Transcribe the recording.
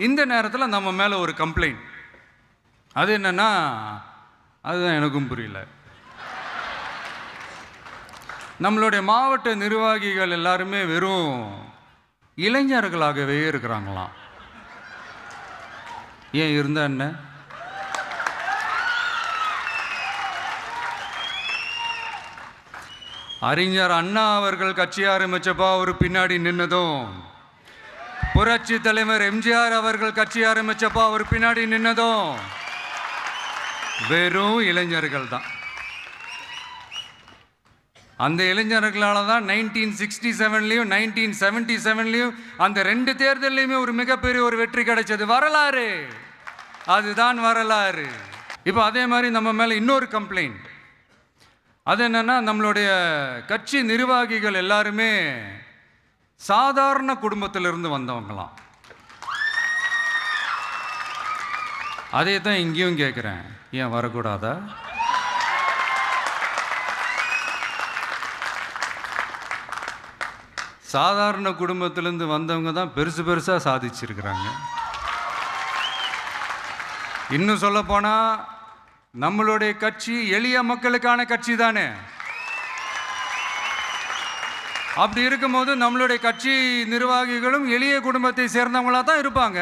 இந்த நேரத்தில் நம்ம மேலே ஒரு கம்ப்ளைண்ட். அது என்னன்னா, அதுதான் எனக்கும் புரியல. நம்மளுடைய மாவட்ட நிர்வாகிகள் எல்லாருமே வெறும் இளைஞர்களாகவே இருக்கிறாங்களாம். ஏன் இருந்தா என்ன? அறிஞர் அண்ணா அவர்கள் கட்சி ஆரம்பிச்சப்பா அவர் பின்னாடி நின்னதும், புரட்சி தலைவர் எம்ஜிஆர் அவர்கள் கட்சி ஆரம்பிச்சப்பா அவர் பின்னாடி நின்னதும் வெறும் இளைஞர்கள் தான். அந்த இளைஞர்களால தான் 1967லையும் 1977லையும் அந்த 2 தேர்தலையுமே ஒரு மிகப்பெரிய ஒரு வெற்றி கிடைச்சது. வரலாறு, அதுதான் வரலாறு. இப்போ அதே மாதிரி நம்ம மேலே இன்னொரு கம்ப்ளைண்ட். அது என்னன்னா, நம்மளுடைய கட்சி நிர்வாகிகள் எல்லாருமே சாதாரண குடும்பத்திலிருந்து வந்தவங்களாம். அதே தான் இங்கேயும் கேட்குறேன், ஏன் வரக்கூடாதா? சாதாரண குடும்பத்திலேருந்து வந்தவங்க தான் பெருசு பெருசாக சாதிச்சிருக்கிறாங்க. இன்னும் சொல்ல போனால், நம்மளுடைய கட்சி எளிய மக்களுக்கான கட்சி தானே. அப்படி இருக்கும்போது நம்மளுடைய கட்சி நிர்வாகிகளும் எளிய குடும்பத்தை சேர்ந்தவங்களாக தான் இருப்பாங்க.